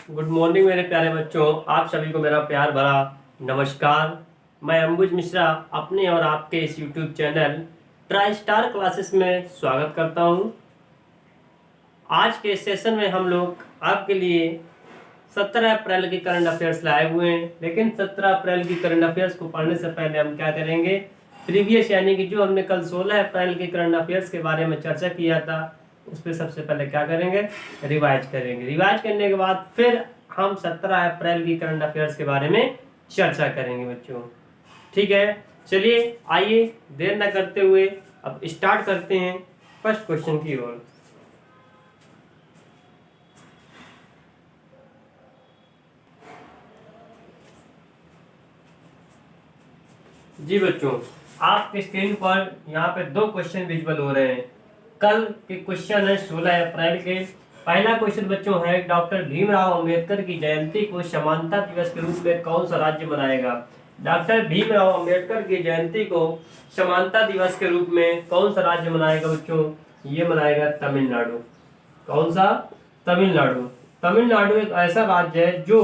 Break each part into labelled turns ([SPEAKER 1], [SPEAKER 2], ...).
[SPEAKER 1] Good morning मेरे प्यारे बच्चों। आप सभी को मेरा प्यार भरा नमस्कार। मैं अंबुज मिश्रा अपने और आपके इस YouTube channel try star classes में स्वागत करता हूं। आज के सेशन में हम लोग आपके लिए 17 अप्रैल की करंट अफेयर्स लाए हुए हैं। लेकिन 17 अप्रैल की करंट अफेयर्स को पढ़ने से पहले हम क्या करेंगे, प्रीवियस यानी कि जो हमने कल 16 अप्रैल के करंट अफेयर्स के बारे में चर्चा किया था उस पर सबसे पहले क्या करेंगे, रिवाइज करेंगे। रिवाइज करने के बाद फिर हम 17 अप्रैल की करंट अफेयर्स के बारे में चर्चा करेंगे बच्चों। ठीक है, चलिए आइए देर न करते हुए अब स्टार्ट करते हैं फर्स्ट क्वेश्चन की ओर। जी बच्चों, आपके स्क्रीन पर यहाँ पे दो क्वेश्चन विजुअल हो रहे हैं। कल के क्वेश्चन है 16 अप्रैल के। पहला क्वेश्चन बच्चों है, डॉक्टर भीमराव अंबेडकर की जयंती को समानता दिवस के रूप में कौन सा राज्य मनाएगा। डॉक्टर भीमराव अंबेडकर की जयंती को समानता दिवस के रूप में कौन सा राज्य मनाएगा बच्चों, ये मनाएगा तमिलनाडु। कौन सा? तमिलनाडु। तमिलनाडु एक ऐसा राज्य है जो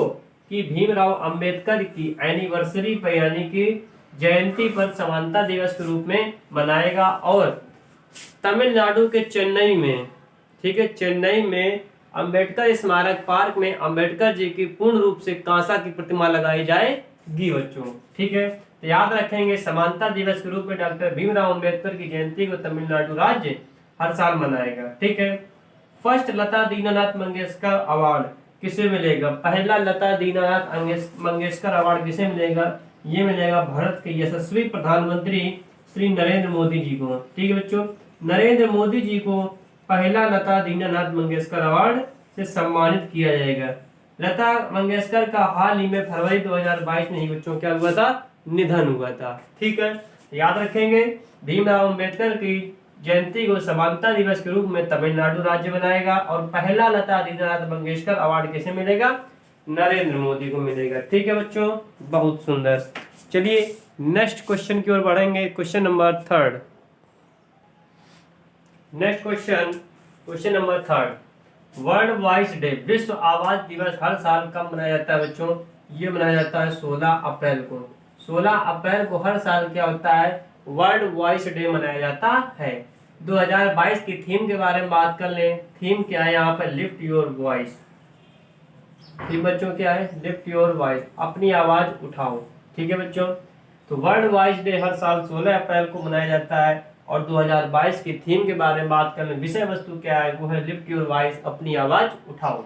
[SPEAKER 1] कि भीमराव अंबेडकर की एनिवर्सरी पर यानी कि जयंती पर समानता दिवस के रूप में मनाएगा। और तमिलनाडु के चेन्नई में, ठीक है, चेन्नई में अंबेडकर स्मारक पार्क में अंबेडकर जी की पूर्ण रूप से कांसा की प्रतिमा लगाई जाएगी बच्चों। ठीक है, तो याद रखेंगे समानता दिवस के रूप में डॉक्टर भीमराव अंबेडकर की जयंती को तमिलनाडु राज्य हर साल मनाएगा। ठीक है, फर्स्ट लता दीनानाथ मंगेशकर अवार्ड किसे मिलेगा? पहला लता दीनानाथ मंगेशकर अवार्ड किसे मिलेगा? ये मिलेगा भारत के यशस्वी प्रधानमंत्री श्री नरेंद्र मोदी जी को। ठीक है बच्चों, नरेंद्र मोदी जी को पहला लता दीनानाथ मंगेशकर अवार्ड से सम्मानित किया जाएगा। लता मंगेशकर का हाल ही में फरवरी 2022 में ही बच्चों क्या हुआ था, निधन हुआ था। ठीक है, याद रखेंगे भीमराव अंबेडकर की जयंती को समानता दिवस के रूप में तमिलनाडु राज्य बनाएगा। और पहला लता दीनानाथ मंगेशकर अवार्ड किसे मिलेगा? नरेंद्र मोदी को मिलेगा। ठीक है बच्चों, बहुत सुंदर। चलिए नेक्स्ट क्वेश्चन की ओर बढ़ेंगे। Question number third. Next question, question number third. World voice day, विश्व आवाज दिवस हर साल कब मनाया जाता है बच्चों? ये मनाया जाता है 16 अप्रैल को। 16 अप्रैल को हर साल क्या होता है, वर्ल्ड वॉइस डे मनाया जाता है। 2022 की थीम के बारे में बात कर लें। थीम क्या है यहाँ पर? Lift your voice. थीम बच्चों क्या है? लिफ्ट योर वॉइस, अपनी आवाज उठाओ। ठीक है बच्चों, तो वर्ल्ड वॉइस डे हर साल 16 अप्रैल को मनाया जाता है। और 2022 की थीम के बारे में बात कर लें, विषय वस्तु क्या है, वो है लिफ्ट योर वॉइस, अपनी आवाज उठाओ।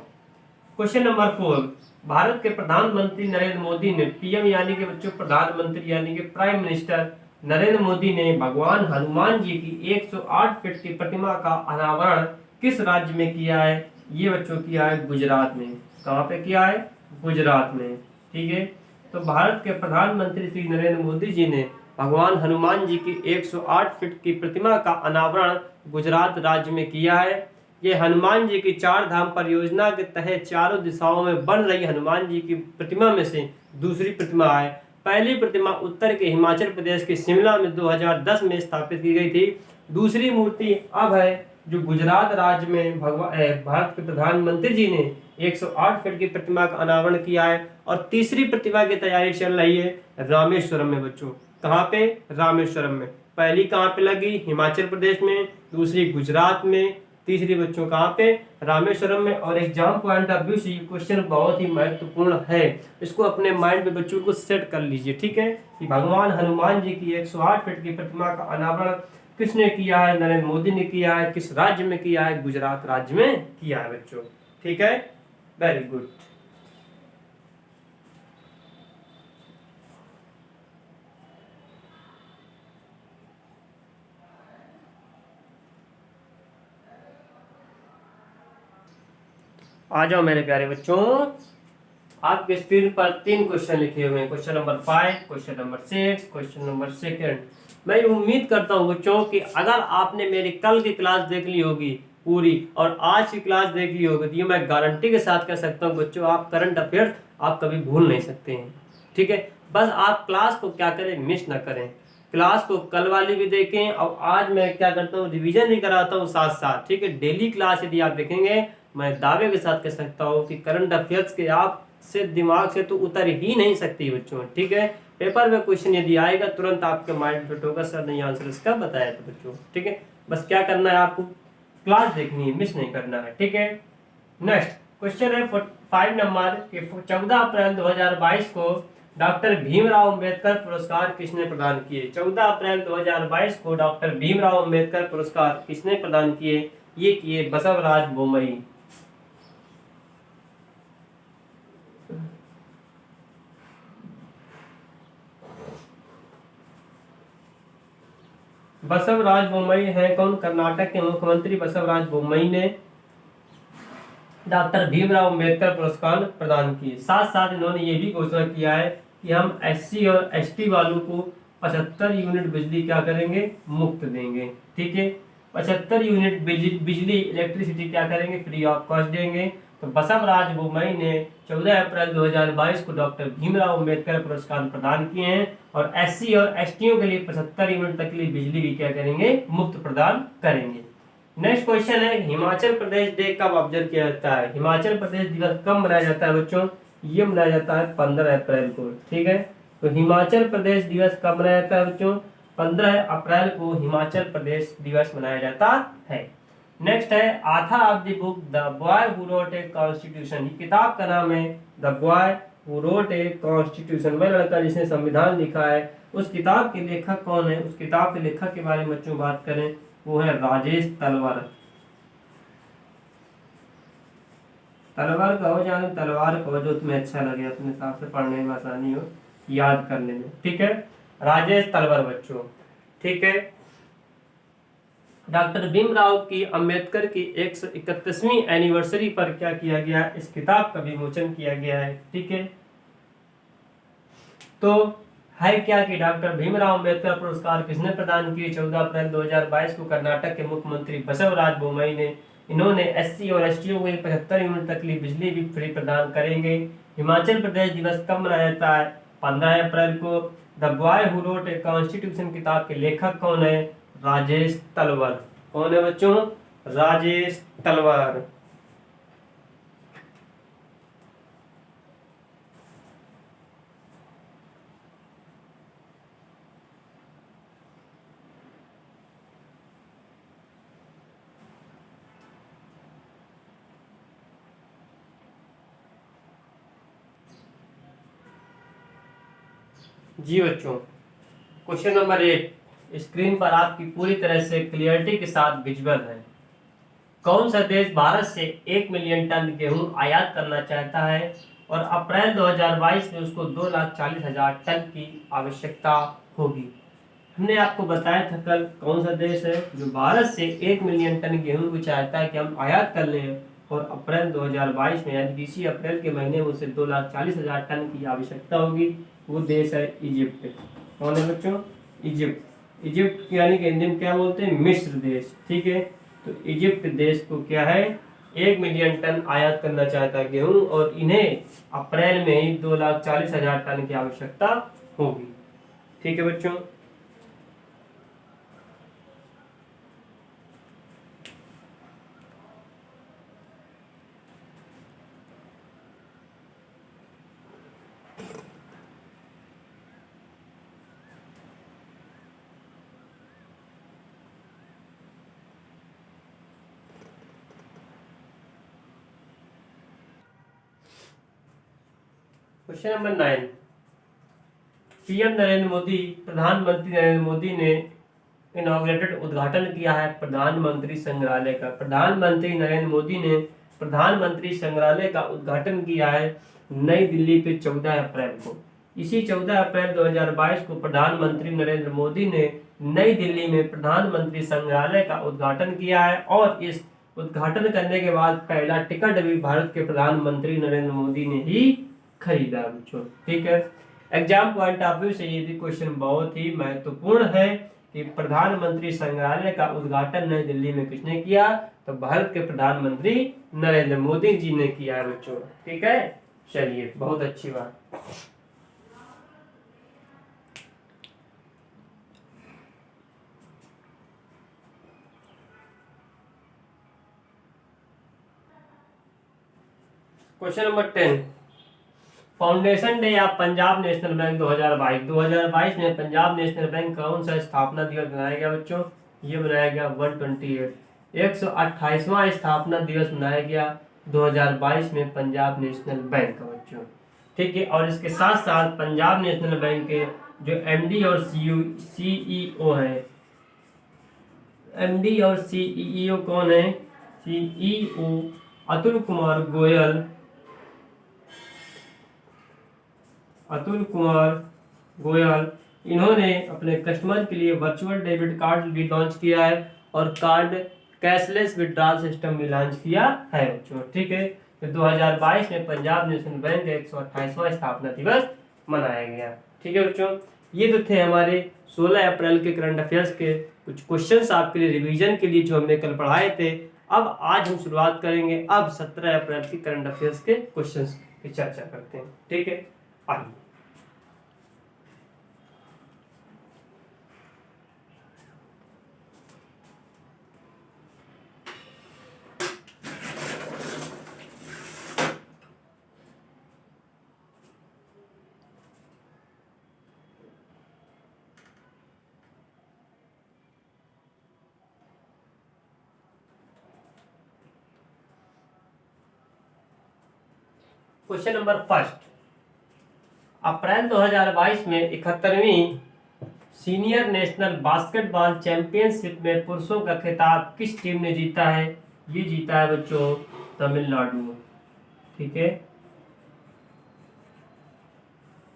[SPEAKER 1] Question number 4। भारत के प्रधानमंत्री नरेंद्र मोदी ने, पीएम यानी कि बच्चों प्रधानमंत्री यानी कि प्राइम मिनिस्टर नरेंद्र मोदी ने भगवान हनुमान जी की 108 फीट की प्रतिमा का अनावरण किस राज्य में किया है? ये बच्चों किया है गुजरात में। कहाँ पे किया है? गुजरात में। ठीक है, तो भारत के प्रधानमंत्री श्री नरेंद्र मोदी जी ने भगवान हनुमान जी की 108 फीट की प्रतिमा का अनावरण गुजरात राज्य में किया है। ये हनुमान जी की 4 धाम परियोजना के तहत चारों दिशाओं में बन रही हनुमान जी की प्रतिमा में से दूसरी प्रतिमा है। पहली प्रतिमा उत्तर के हिमाचल प्रदेश के शिमला में 2010 में स्थापित की गई थी। दूसरी मूर्ति अब है जो गुजरात राज्य में भारत के प्रधानमंत्री जी ने 108 फीट की प्रतिमा का अनावरण किया है। और तीसरी प्रतिमा की तैयारी चल रही है रामेश्वरम में बच्चों। कहाँ पे? रामेश्वरम में। पहली कहाँ पे लगी? हिमाचल प्रदेश में, दूसरी गुजरात में, तीसरी बच्चों कहाँ पे? रामेश्वरम में। और एग्जाम पॉइंट ऑफ व्यू से ये क्वेश्चन बहुत ही महत्वपूर्ण है, इसको अपने माइंड में बच्चों को सेट कर लीजिए। ठीक है, कि भगवान हनुमान जी की 108 फीट की प्रतिमा का अनावरण किसने किया है? नरेंद्र मोदी ने किया है। किस राज्य में किया है? गुजरात राज्य में किया है बच्चों। ठीक है, वेरी गुड। आ जाओ मेरे प्यारे बच्चों, आपके स्क्रीन पर 3 क्वेश्चन लिखे हुए हैं। Question number 5, question number 6, question number 2। मैं उम्मीद करता हूं बच्चों कि अगर आपने मेरी कल की क्लास देख ली होगी पूरी और आज की क्लास देख ली होगी, तो ये मैं गारंटी के साथ कह सकता हूं बच्चों, आप करंट अफेयर्स आप कभी भूल नहीं सकते हैं। ठीक है, बस आप क्लास को क्या करें, मिस ना करें। क्लास को कल वाली भी देखें और आज मैं क्या करता हूँ, रिवीजन भी कराता हूँ साथ साथ। ठीक है, डेली क्लास यदि आप देखेंगे मैं दावे के साथ कह सकता हूँ कि करंट अफेयर्स के आप से दिमाग से तो उतर ही नहीं सकती बच्चों। ठीक है, पेपर में क्वेश्चन यदि आएगा तुरंत आपके माइंड फिट होगा, सर नहीं आंसर इसका बताया था बच्चों। ठीक है, बस क्या करना है आपको, क्लास देखनी है, मिस नहीं करना है। ठीक है, नेक्स्ट क्वेश्चन है 5 नंबर कि 14 अप्रैल 2022 को डॉक्टर भीमराव अंबेडकर पुरस्कार किसने प्रदान किए। 14 अप्रैल 2022 को डॉक्टर भीमराव अंबेडकर पुरस्कार किसने प्रदान किए, ये किए बसवराज बोमई। बसवराज बोमई है कौन, कर्नाटक के मुख्यमंत्री बसवराज बोमई ने डॉक्टर भीमराव अंबेडकर पुरस्कार प्रदान किए। साथ साथ इन्होंने ये भी घोषणा किया है कि हम एससी और एसटी वालों को 75 यूनिट बिजली क्या करेंगे, मुफ्त देंगे। ठीक है, 75 यूनिट बिजली इलेक्ट्रिसिटी क्या करेंगे, फ्री ऑफ कॉस्ट देंगे। तो बसवराज बोमई ने 14 अप्रैल 2022 को डॉक्टर भीमराव अंबेडकर पुरस्कार प्रदान किए हैं और एससी और एसटीओ के लिए 75 यूनिट तक के लिए बिजली भी क्या करेंगे, मुफ्त प्रदान करेंगे। नेक्स्ट क्वेश्चन है हिमाचल प्रदेश डे कब ऑब्जर्व किया जाता है। हिमाचल प्रदेश दिवस कब मनाया जाता है बच्चों, ये मनाया जाता है 15 अप्रैल को। ठीक है, तो हिमाचल प्रदेश दिवस कब मनाया जाता है बच्चों, 15 अप्रैल को हिमाचल प्रदेश दिवस मनाया जाता है। नेक्स्ट है आथा of the book the boy who wrote a constitution. किताब का नाम है the boy who wrote a constitution. वह लड़का जिसने संविधान लिखा है। उस किताब के लेखक कौन है, उस किताब के लेखक के बारे में बच्चों बात करें वो है राजेश तलवार। तलवार कहो जाने तलवार कहो, जो तुम्हें अच्छा लगे, अपने हिसाब से पढ़ने में आसानी हो, याद करने में। ठीक है, राजेश तलवार बच्चों। ठीक है, डॉक्टर भीमराव की अंबेडकर की 131वीं एनिवर्सरी पर क्या किया गया, इस किताब का विमोचन किया गया है। ठीक है, तो है क्या कि डॉक्टर भीमराव अंबेडकर पुरस्कार किसने प्रदान किए, 14 अप्रैल 2022 को कर्नाटक के मुख्यमंत्री बसवराज बोमई ने। इन्होंने एससी और एसटीओ को 75 यूनिट तक की बिजली भी फ्री प्रदान करेंगे। हिमाचल प्रदेश दिवस कब मनाया जाता है, 15 अप्रैल को। The boy who wrote a constitution किताब के लेखक कौन है, राजेश तलवार। कौन है बच्चों, राजेश तलवार। जी बच्चों, क्वेश्चन नंबर 8 स्क्रीन पर आपकी पूरी तरह से क्लियरिटी के साथ विजुअल है। कौन सा देश भारत से 1 मिलियन टन गेहूं आयात करना चाहता है और अप्रैल 2022 में उसको 2,40,000 टन की आवश्यकता होगी। हमने आपको बताया था कल कौन सा देश है जो भारत से 1 मिलियन टन गेहूं को चाहता है कि हम आयात कर लें और अप्रैल 2022 में यानी इसी अप्रैल के महीने में उसे 2,40,000 टन की आवश्यकता होगी। वो देश है इजिप्ट। कौन है बच्चों, इजिप्ट। इजिप्ट यानी कि हिंदी में क्या बोलते हैं, मिस्र देश। ठीक है, तो इजिप्ट देश को क्या है, 1 मिलियन टन आयात करना चाहता है गेहूं और इन्हें अप्रैल में ही 2,40,000 टन की आवश्यकता होगी। ठीक है बच्चों, question number 9 PM Narendra Modi, प्रधानमंत्री नरेंद्र मोदी ने इनॉग्रेटेड उद्घाटन किया है प्रधानमंत्री संग्रहालय का। प्रधानमंत्री नरेंद्र मोदी ने प्रधानमंत्री संग्रहालय का उद्घाटन किया है नई दिल्ली पे 14 अप्रैल को। इसी 14 अप्रैल 2022 को प्रधानमंत्री नरेंद्र मोदी ने नई दिल्ली में प्रधानमंत्री संग्रहालय का उद्घाटन किया है और इस उद्घाटन करने के बाद पहला टिकट भी भारत के प्रधानमंत्री नरेंद्र मोदी ने ही खरीदा बच्चों। ठीक है, एग्जाम पॉइंट ऑफ व्यू से ये भी क्वेश्चन बहुत ही महत्वपूर्ण है कि प्रधानमंत्री संग्रहालय का उद्घाटन नई दिल्ली में किसने किया, तो भारत के प्रधानमंत्री नरेंद्र मोदी जी ने किया है बच्चों। ठीक है, चलिए बहुत अच्छी बात। क्वेश्चन नंबर 10, फाउंडेशन डे या पंजाब नेशनल बैंक 2022 में पंजाब नेशनल बैंक का कौन सा स्थापना दिवस मनाया गया बच्चों? ये मनाया गया 128 128वां स्थापना दिवस मनाया गया 2022 में पंजाब नेशनल बैंक का बच्चों। ठीक है, और इसके साथ साथ पंजाब नेशनल बैंक के जो एमडी और सीईओ है, एमडी और सीईओ कौन है? सीईओ अतुल कुमार गोयल, इन्होंने अपने कस्टमर के लिए वर्चुअल डेबिट कार्ड भी लॉन्च किया है और कार्ड कैशलेस विड्रॉल सिस्टम भी लॉन्च किया है बच्चों। ठीक है, तो 2022 में पंजाब नेशनल बैंक का 128वां स्थापना दिवस मनाया गया। ठीक है बच्चों, ये तो थे हमारे 16 अप्रैल के करंट अफेयर्स के कुछ क्वेश्चंस आपके लिए रिवीजन के लिए जो हमने कल पढ़ाए थे। अब आज हम शुरुआत करेंगे अब 17 अप्रैल के करंट अफेयर्स के क्वेश्चंस की चर्चा करते हैं। ठीक है, आइए। क्वेश्चन नंबर फर्स्ट, अप्रैल 2022 में 71वीं सीनियर नेशनल बास्केटबॉल चैंपियनशिप में पुरुषों का खिताब किस टीम ने जीता है? ये जीता है बच्चों तमिलनाडु। ठीक है,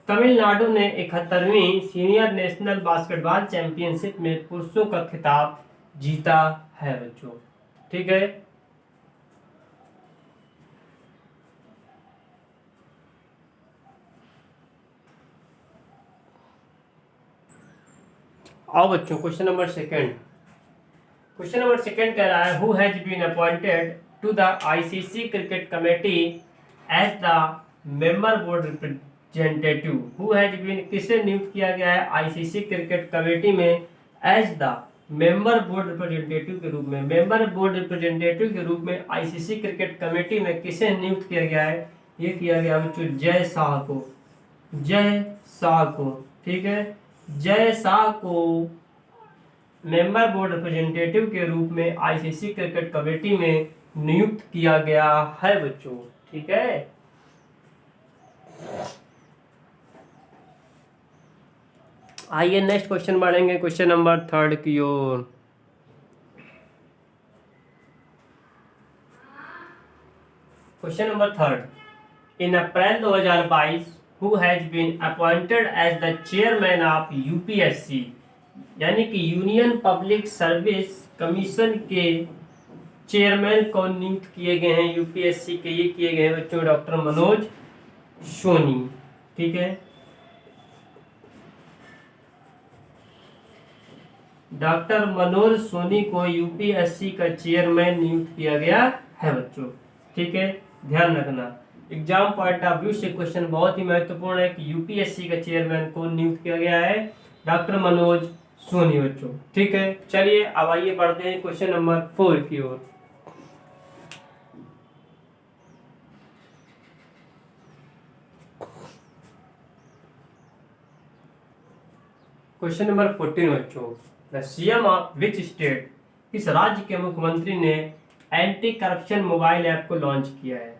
[SPEAKER 1] तमिलनाडु ने 71वीं सीनियर नेशनल बास्केटबॉल चैंपियनशिप में पुरुषों का खिताब जीता है बच्चों। ठीक है, आओ बच्चों question number second. Question number second कह रहा है who has been appointed to the ICC cricket committee as the member board representative. Who has been किसे नियुक्त किया गया है आईसीसी क्रिकेट कमेटी में as the member board representative के रूप में? मेंबर बोर्ड रिप्रेजेंटेटिव के रूप में आईसीसी क्रिकेट कमेटी में किसे नियुक्त किया गया है? ये किया गया बच्चों जय शाह को। जय शाह को, ठीक है, जय शाह को मेंबर बोर्ड रिप्रेजेंटेटिव के रूप में आईसीसी क्रिकेट कमेटी में नियुक्त किया गया है बच्चों। ठीक है, आइए नेक्स्ट क्वेश्चन बढ़ेंगे, क्वेश्चन नंबर थर्ड की ओर। Question number third, in April 2022 who has been appointed as the chairman of UPSC, यानी कि यूनियन पब्लिक सर्विस कमीशन के चेयरमैन कौन नियुक्त किए गए हैं यूपीएससी के? ये किए गए हैं बच्चों डॉक्टर मनोज सोनी। ठीक है, डॉक्टर मनोज सोनी को यूपीएससी का चेयरमैन नियुक्त किया गया है बच्चों। ठीक है, ध्यान रखना एग्जाम पॉइंट ऑफ व्यू से क्वेश्चन बहुत ही महत्वपूर्ण है कि यूपीएससी का चेयरमैन कौन नियुक्त किया गया है? डॉक्टर मनोज सोनी बच्चों। ठीक है, चलिए अब आइए बढ़ते हैं क्वेश्चन नंबर 4 की ओर। क्वेश्चन नंबर 14 बच्चों, the CM of which state, किस राज्य के मुख्यमंत्री ने एंटी करप्शन मोबाइल ऐप को लॉन्च किया है?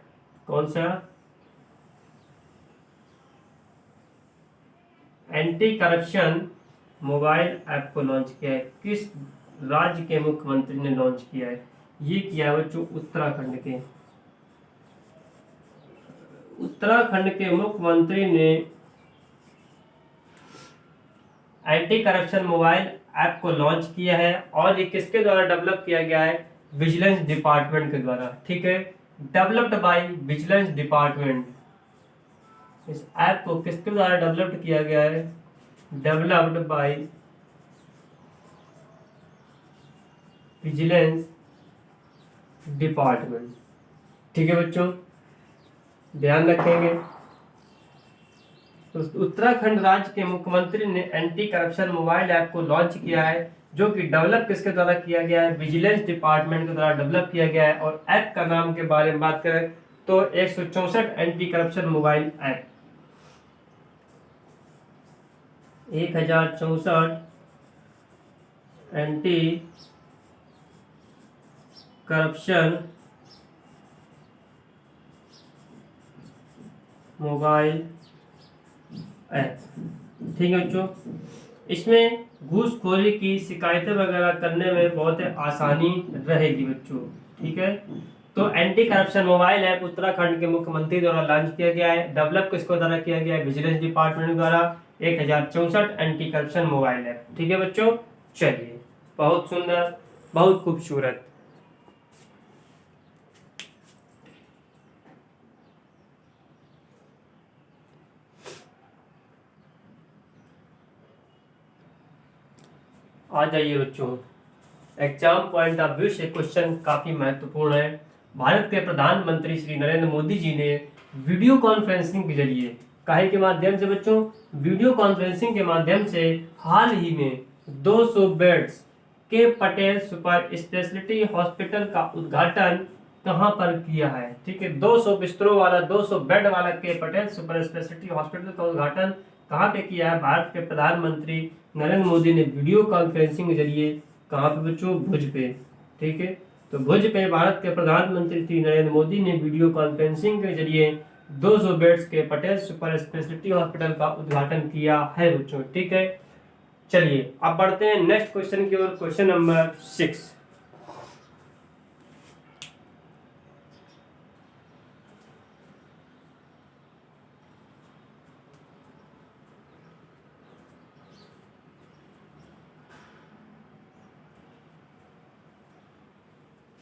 [SPEAKER 1] कौन सा? एंटी करप्शन मोबाइल ऐप को लॉन्च किया है, किस राज्य के मुख्यमंत्री ने लॉन्च किया है? ये किया है बच्चों उत्तराखंड के। उत्तराखंड के मुख्यमंत्री ने एंटी करप्शन मोबाइल ऐप को लॉन्च किया है और ये किसके द्वारा डेवलप किया गया है? विजिलेंस डिपार्टमेंट के द्वारा। ठीक है, डेवलप्ड बाय विजिलेंस डिपार्टमेंट। इस ऐप को किसके द्वारा डेवलप्ड किया गया है? Developed by vigilance department. ठीक है बच्चों, ध्यान रखेंगे। तो उत्तराखंड राज्य के मुख्यमंत्री ने एंटी करप्शन मोबाइल ऐप को लॉन्च किया है जो कि डेवलप किसके द्वारा किया गया है? विजिलेंस डिपार्टमेंट के द्वारा डेवलप किया गया है। और ऐप का नाम के बारे में बात करें तो 164 anti corruption mobile app, 1064 anti corruption mobile app. ठीक है बच्चों, इसमें घूसखोरी की शिकायतें वगैरह करने में बहुत आसानी रहेगी बच्चों। ठीक है, तो anti corruption mobile app Uttarakhand के मुख्यमंत्री द्वारा लॉन्च किया गया है। डेवलप किसको द्वारा किया गया है? विजिलेंस डिपार्टमेंट द्वारा। 1064 एंटी करप्शन मोबाइल ऐप। ठीक है बच्चों, चलिए, बहुत सुंदर, बहुत खूबसूरत। आ जाइए बच्चों, एग्जाम पॉइंट ऑफ व्यू से क्वेश्चन काफी महत्वपूर्ण है। भारत के प्रधानमंत्री श्री नरेंद्र मोदी जी ने वीडियो कॉन्फ्रेंसिंग के जरिए, काहे के माध्यम से बच्चों? वीडियो कॉन्फ्रेंसिंग के माध्यम से हाल ही में 200 बेड्स के पटेल सुपर स्पेशलिटी हॉस्पिटल का उद्घाटन कहां पर किया है? ठीक है, 200 बिस्तरों वाला, 200 बेड वाला के पटेल सुपर स्पेशलिटी हॉस्पिटल का उद्घाटन कहां पे किया है? भारत के प्रधानमंत्री नरेंद्र मोदी ने वीडियो कॉन्फ्रेंसिंग के जरिए, कहां पे बच्चों? भुज पे। ठीक है, तो भुज पे भारत के प्रधानमंत्री श्री नरेंद्र मोदी ने वीडियो कॉन्फ्रेंसिंग के जरिए 200 बेड्स के पटेल सुपर स्पेशलिटी हॉस्पिटल का उद्घाटन किया है बच्चों। ठीक है, चलिए अब बढ़ते हैं नेक्स्ट क्वेश्चन की ओर। Question number 6।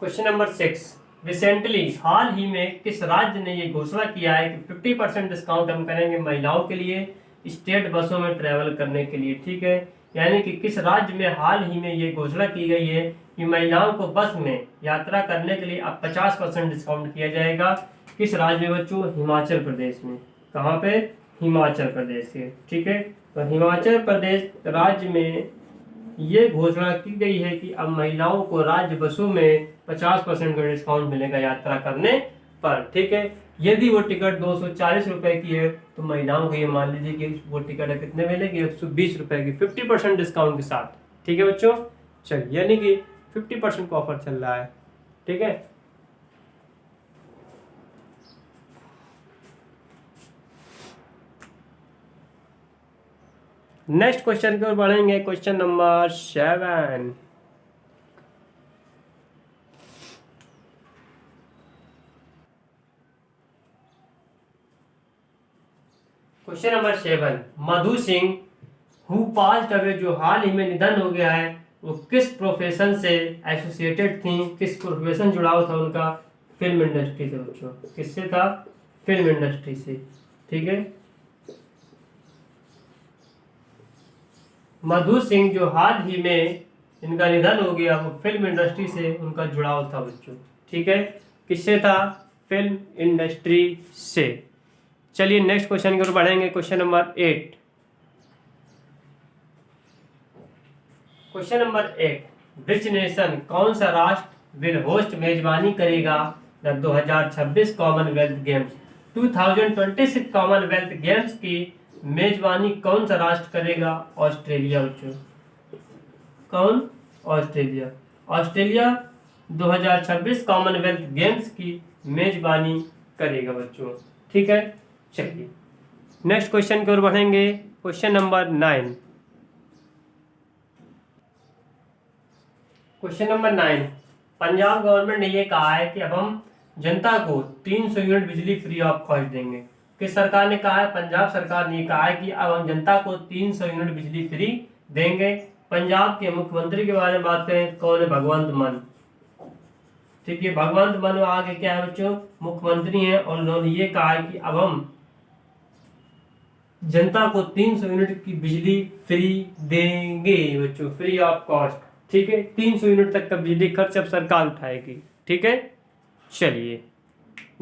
[SPEAKER 1] Question number 6, recently, हाल ही में किस राज्य ने ये घोषणा किया है कि 50% डिस्काउंट हम करेंगे महिलाओं के लिए स्टेट बसों में ट्रेवल करने के लिए? ठीक है, यानी कि किस राज्य में हाल ही में ये घोषणा की गई है कि महिलाओं को बस में यात्रा करने के लिए अब 50% डिस्काउंट किया जाएगा? किस राज्य में बच्चों? हिमाचल प्रदेश में। कहाँ पे? हिमाचल प्रदेश के। ठीक है, तो हिमाचल प्रदेश राज्य में ये घोषणा की गई है कि अब महिलाओं को राज्य बसों में 50% का डिस्काउंट मिलेगा यात्रा करने पर। ठीक है, यदि वो टिकट 240 रुपए की है तो महिलाओं को ये मान लीजिए कि वो टिकट कितने मिलेगी? 120 रुपए की, 50% डिस्काउंट के साथ। ठीक है बच्चों, चलिए, यानी कि 50% का ऑफर चल रहा है। ठीक है, नेक्स्ट क्वेश्चन की ओर बढ़ेंगे। Question number 7। Question number 7, Madhu Singh who passed away, जो हाल ही में निधन हो गया है, वो किस प्रोफेशन से एसोसिएटेड थी? किस प्रोफेशन जुड़ाव था उनका? फिल्म इंडस्ट्री से बच्चों। किससे था? फिल्म इंडस्ट्री से। ठीक है, मधु सिंह जो हाल ही में इनका निधन हो गया, वो फिल्म इंडस्ट्री से उनका जुड़ाव था बच्चों। ठीक है, किससे था? फिल्म इंडस्ट्री से। चलिए नेक्स्ट क्वेश्चन की ओर बढ़ेंगे। Question number 8। Question number 8, which nation, कौन सा राष्ट्र विल होस्ट, मेजबानी करेगा the 2026 Commonwealth games? 2026 Commonwealth games की मेजबानी कौन सा राष्ट्र करेगा? ऑस्ट्रेलिया बच्चों। कौन? ऑस्ट्रेलिया। ऑस्ट्रेलिया 2026 कॉमनवेल्थ गेम्स की मेजबानी करेगा बच्चों। ठीक है, चलिए नेक्स्ट क्वेश्चन की ओर बढ़ेंगे। Question number 9। Question number 9, Punjab government ने ये कहा है कि अब हम जनता को 300 यूनिट बिजली फ्री ऑफ कॉस्ट देंगे। किस सरकार ने कहा है? पंजाब सरकार ने कहा है कि अब हम जनता को 300 यूनिट बिजली फ्री देंगे। पंजाब के मुख्यमंत्री के बारे में बात करें, कौन है? भगवंत मान। ठीक है, भगवंत मान आगे क्या है बच्चों? मुख्यमंत्री हैं, और उन्होंने ये कहा है कि अब हम जनता को 300 यूनिट की बिजली फ्री देंगे बच्चों, फ्री ऑफ कॉस्ट। ठीक है, 300 यूनिट तक का बिजली खर्च अब सरकार उठाएगी। ठीक है, चलिए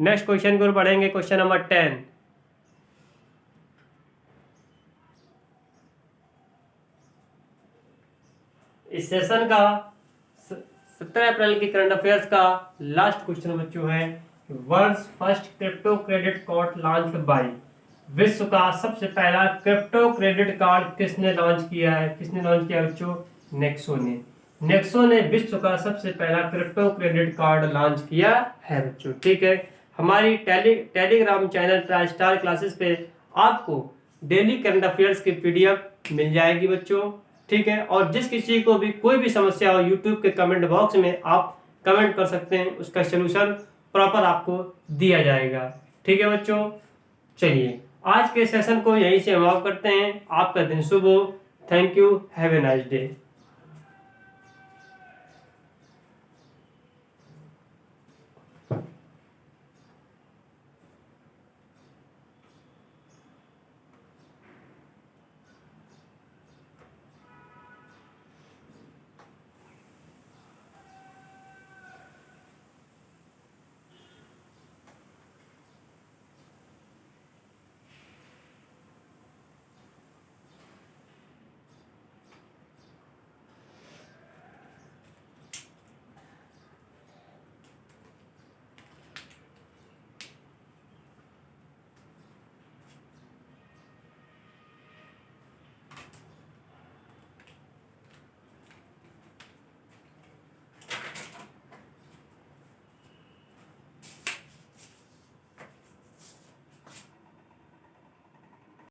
[SPEAKER 1] नेक्स्ट क्वेश्चन की ओर बढ़ेंगे। Question number 10। इस सेशन का 17 अप्रैल के करंट अफेयर्स का लास्ट क्वेश्चन बच्चों है world's first crypto credit card launch by, विश्व का सबसे पहला क्रिप्टो क्रेडिट कार्ड किसने लॉन्च किया है? किसने लॉन्च किया बच्चों? नेक्सो ने। नेक्सो ने विश्व का सबसे पहला क्रिप्टो क्रेडिट कार्ड लॉन्च किया है बच्चों। ठीक है, हमारी टेलीग्राम चैनल ट्राई क्लासेस पे आपको डेली करंट अफेयर्स की पीडीएफ मिल जाएगी बच्चों। ठीक है, और जिस किसी को भी कोई भी समस्या हो यूट्यूब के कमेंट बॉक्स में आप कमेंट कर सकते हैं, उसका सोल्यूशन प्रॉपर आपको दिया जाएगा। ठीक है बच्चों, चलिए आज के सेशन को यहीं से समाप्त करते हैं। आपका दिन शुभ हो। Thank you, have a nice day.